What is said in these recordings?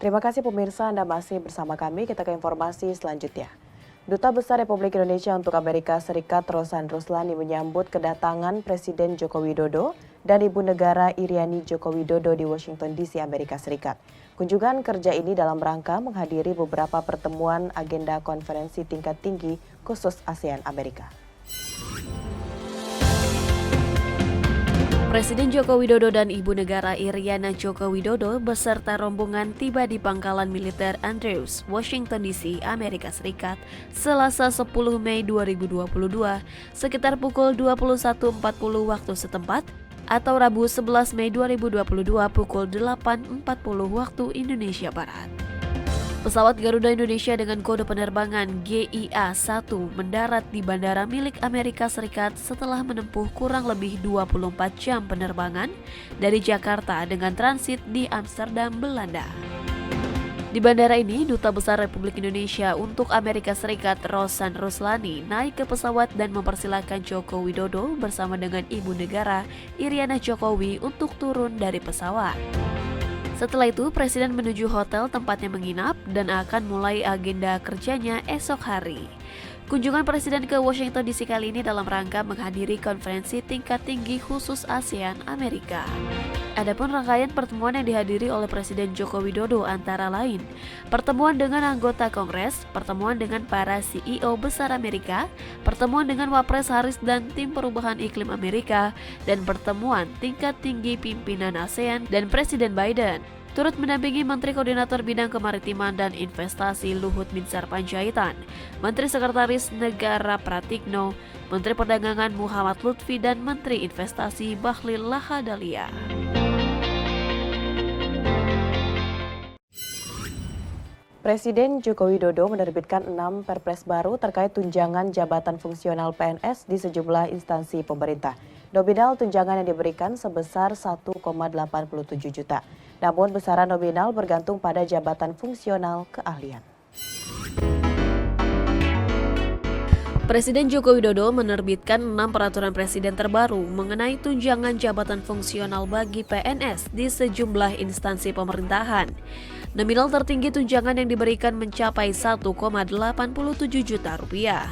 Terima kasih pemirsa, Anda masih bersama kami. Kita ke informasi selanjutnya. Duta Besar Republik Indonesia untuk Amerika Serikat Rosan Ruslani menyambut kedatangan Presiden Joko Widodo dan Ibu Negara Iriani Joko Widodo di Washington DC, Amerika Serikat. Kunjungan kerja ini dalam rangka menghadiri beberapa pertemuan agenda konferensi tingkat tinggi khusus ASEAN Amerika. Presiden Joko Widodo dan Ibu Negara Iriana Joko Widodo beserta rombongan tiba di Pangkalan Militer Andrews, Washington DC, Amerika Serikat, Selasa 10 Mei 2022, sekitar pukul 21.40 waktu setempat, atau Rabu 11 Mei 2022 pukul 8.40 waktu Indonesia Barat. Pesawat Garuda Indonesia dengan kode penerbangan GIA-1 mendarat di bandara milik Amerika Serikat setelah menempuh kurang lebih 24 jam penerbangan dari Jakarta dengan transit di Amsterdam, Belanda. Di bandara ini, Duta Besar Republik Indonesia untuk Amerika Serikat Rosan Ruslani naik ke pesawat dan mempersilahkan Joko Widodo bersama dengan Ibu Negara Iriana Jokowi untuk turun dari pesawat. Setelah itu, Presiden menuju hotel tempatnya menginap dan akan mulai agenda kerjanya esok hari. Kunjungan Presiden ke Washington DC kali ini dalam rangka menghadiri konferensi tingkat tinggi khusus ASEAN Amerika. Adapun rangkaian pertemuan yang dihadiri oleh Presiden Joko Widodo antara lain pertemuan dengan anggota Kongres, pertemuan dengan para CEO besar Amerika, pertemuan dengan Wapres Harris dan tim perubahan iklim Amerika, dan pertemuan tingkat tinggi pimpinan ASEAN dan Presiden Biden. Turut mendampingi Menteri Koordinator Bidang Kemaritiman dan Investasi Luhut Binsar Panjaitan, Menteri Sekretaris Negara Pratikno, Menteri Perdagangan Muhammad Lutfi, dan Menteri Investasi Bahlil Lahadalia. Presiden Joko Widodo menerbitkan 6 perpres baru terkait tunjangan jabatan fungsional PNS di sejumlah instansi pemerintah. Nominal tunjangan yang diberikan sebesar 1,87 juta. Namun besaran nominal bergantung pada jabatan fungsional keahlian. Presiden Joko Widodo menerbitkan 6 peraturan presiden terbaru mengenai tunjangan jabatan fungsional bagi PNS di sejumlah instansi pemerintahan. Nominal tertinggi tunjangan yang diberikan mencapai 1,87 juta rupiah.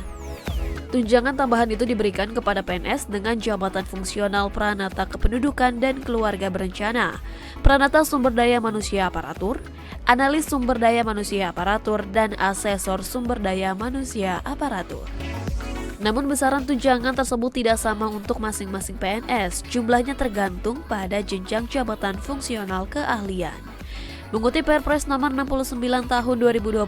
Tunjangan tambahan itu diberikan kepada PNS dengan jabatan fungsional Pranata Kependudukan dan Keluarga Berencana, Pranata Sumber Daya Manusia Aparatur, Analis Sumber Daya Manusia Aparatur, dan Asesor Sumber Daya Manusia Aparatur. Namun besaran tunjangan tersebut tidak sama untuk masing-masing PNS, jumlahnya tergantung pada jenjang jabatan fungsional keahlian. Mengutip Perpres nomor 69 tahun 2022,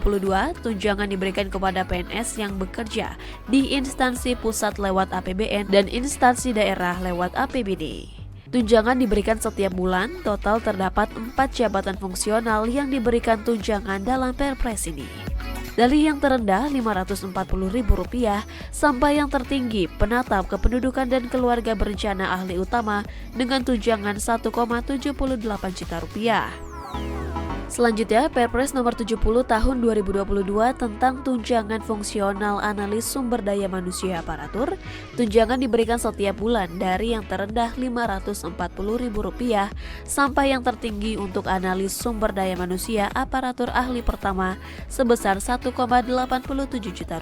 tunjangan diberikan kepada PNS yang bekerja di instansi pusat lewat APBN dan instansi daerah lewat APBD. Tunjangan diberikan setiap bulan, total terdapat 4 jabatan fungsional yang diberikan tunjangan dalam Perpres ini. Dari yang terendah Rp540.000 sampai yang tertinggi Penatap Kependudukan dan Keluarga Berencana Ahli Utama dengan tunjangan Rp1,78 juta. Selanjutnya, Perpres nomor 70 tahun 2022 tentang tunjangan fungsional analis sumber daya manusia aparatur. Tunjangan diberikan setiap bulan dari yang terendah Rp540.000 sampai yang tertinggi untuk analis sumber daya manusia aparatur ahli pertama sebesar Rp1,87 juta.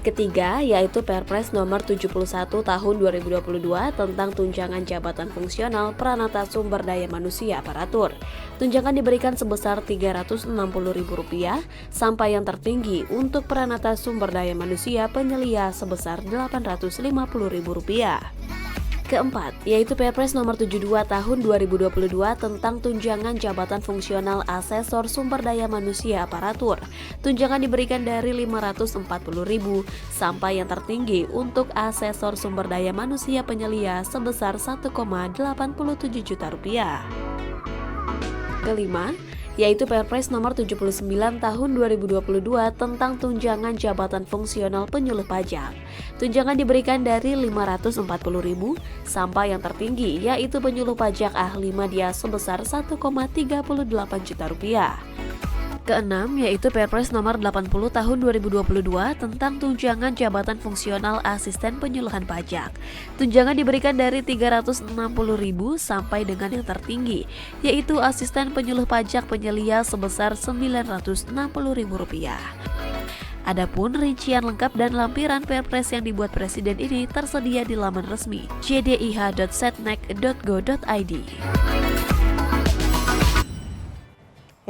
Ketiga, yaitu Perpres nomor 71 tahun 2022 tentang tunjangan jabatan fungsional Pranata Sumber Daya Manusia Aparatur. Tunjangan diberikan sebesar Rp360.000 sampai yang tertinggi untuk Pranata Sumber Daya Manusia Penyelia sebesar Rp850.000. Keempat, yaitu Perpres nomor 72 tahun 2022 tentang tunjangan jabatan fungsional asesor sumber daya manusia aparatur. Tunjangan diberikan dari Rp540.000 sampai yang tertinggi untuk asesor sumber daya manusia penyelia sebesar Rp1,87 juta. Kelima, yaitu Perpres nomor 79 tahun 2022 tentang tunjangan jabatan fungsional penyuluh pajak. Tunjangan diberikan dari Rp540.000 sampai yang tertinggi yaitu penyuluh pajak ahli media sebesar Rp1,38 juta. keenam yaitu Perpres nomor 80 tahun 2022 tentang tunjangan jabatan fungsional asisten penyuluhan pajak. Tunjangan diberikan dari Rp360.000 sampai dengan yang tertinggi, yaitu asisten penyuluh pajak penyelia sebesar Rp960.000. Adapun rincian lengkap dan lampiran Perpres yang dibuat Presiden ini tersedia di laman resmi jdih.setnek.go.id.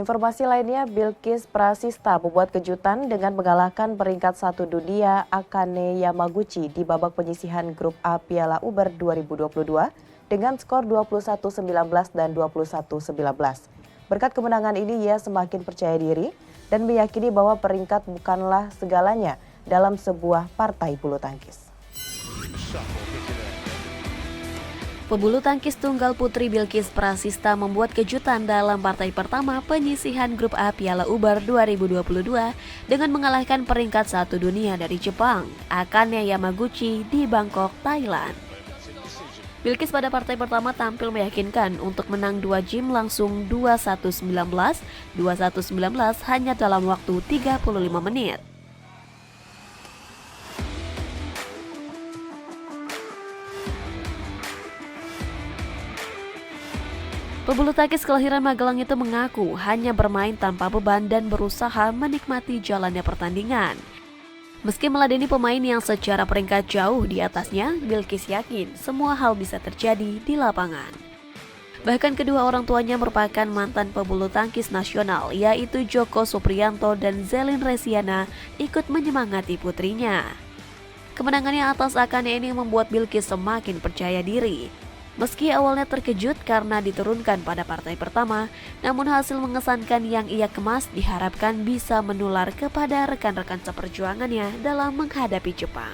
Informasi lainnya, Bilqis Prasista membuat kejutan dengan mengalahkan peringkat 1 dunia Akane Yamaguchi di babak penyisihan grup A Piala Uber 2022 dengan skor 21-19 dan 21-19. Berkat kemenangan ini ia semakin percaya diri dan meyakini bahwa peringkat bukanlah segalanya dalam sebuah partai bulu tangkis. Pebulu tangkis tunggal putri Bilqis Prasista membuat kejutan dalam partai pertama penyisihan grup A Piala Uber 2022 dengan mengalahkan peringkat 1 dunia dari Jepang, Akane Yamaguchi di Bangkok, Thailand. Bilqis pada partai pertama tampil meyakinkan untuk menang 2 game langsung 21-19, 21-19 hanya dalam waktu 35 menit. Pebulu tangkis kelahiran Magelang itu mengaku hanya bermain tanpa beban dan berusaha menikmati jalannya pertandingan. Meski meladeni pemain yang secara peringkat jauh di atasnya, Bilqis yakin semua hal bisa terjadi di lapangan. Bahkan kedua orang tuanya merupakan mantan pebulu tangkis nasional, yaitu Joko Supriyanto dan Zelin Resiana ikut menyemangati putrinya. Kemenangannya atas Akane ini membuat Bilqis semakin percaya diri. Meski awalnya terkejut karena diturunkan pada partai pertama, namun hasil mengesankan yang ia kemas diharapkan bisa menular kepada rekan-rekan seperjuangannya dalam menghadapi Jepang.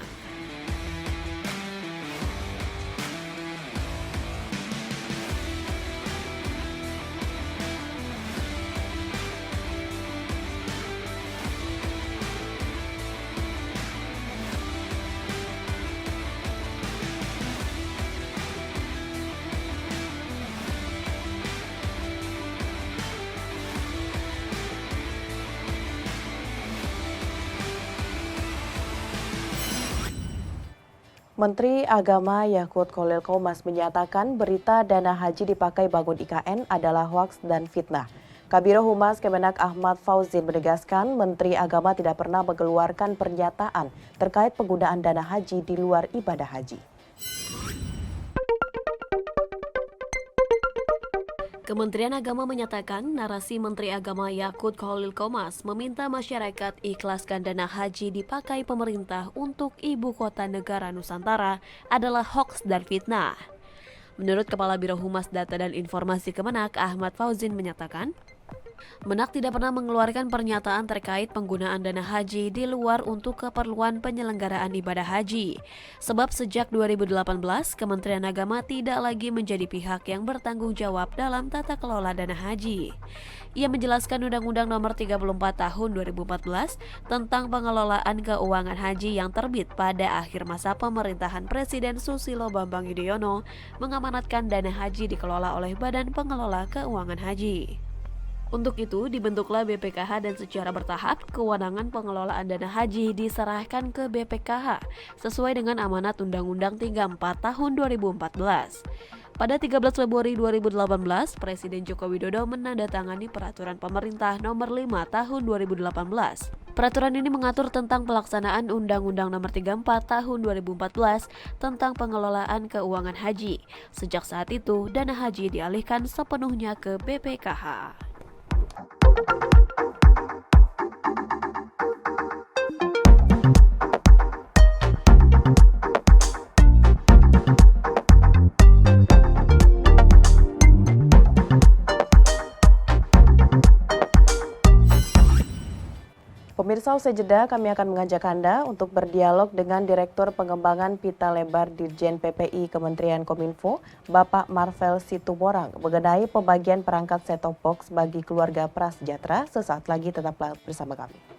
Menteri Agama Yakut Khalil Qomas menyatakan berita dana haji dipakai bangun IKN adalah hoaks dan fitnah. Kabiro Humas Kemenak Ahmad Fauzin menegaskan Menteri Agama tidak pernah mengeluarkan pernyataan terkait penggunaan dana haji di luar ibadah haji. Kementerian Agama menyatakan narasi Menteri Agama Yakut Khalil Qomas meminta masyarakat ikhlaskan dana haji dipakai pemerintah untuk ibu kota negara Nusantara adalah hoaks dan fitnah. Menurut Kepala Biro Humas Data dan Informasi Kemenak Ahmad Fauzin menyatakan, Menak tidak pernah mengeluarkan pernyataan terkait penggunaan dana haji di luar untuk keperluan penyelenggaraan ibadah haji. Sebab sejak 2018, Kementerian Agama tidak lagi menjadi pihak yang bertanggung jawab dalam tata kelola dana haji. Ia menjelaskan Undang-Undang Nomor 34 Tahun 2014 tentang pengelolaan keuangan haji yang terbit pada akhir masa pemerintahan Presiden Susilo Bambang Yudhoyono mengamanatkan dana haji dikelola oleh Badan Pengelola Keuangan Haji. Untuk itu, dibentuklah BPKH dan secara bertahap, kewenangan pengelolaan dana haji diserahkan ke BPKH sesuai dengan amanat Undang-Undang 34 Tahun 2014. Pada 13 Februari 2018, Presiden Joko Widodo menandatangani Peraturan Pemerintah Nomor 5 Tahun 2018. Peraturan ini mengatur tentang pelaksanaan Undang-Undang Nomor 34 Tahun 2014 tentang pengelolaan keuangan haji. Sejak saat itu, dana haji dialihkan sepenuhnya ke BPKH. Pemirsa, usai jeda kami akan mengajak Anda untuk berdialog dengan Direktur Pengembangan Pita Lebar Dirjen PPI Kementerian Kominfo, Bapak Marvel Situmorang, mengenai pembagian perangkat set-top box bagi keluarga prasejahtera. Sesaat lagi tetaplah bersama kami.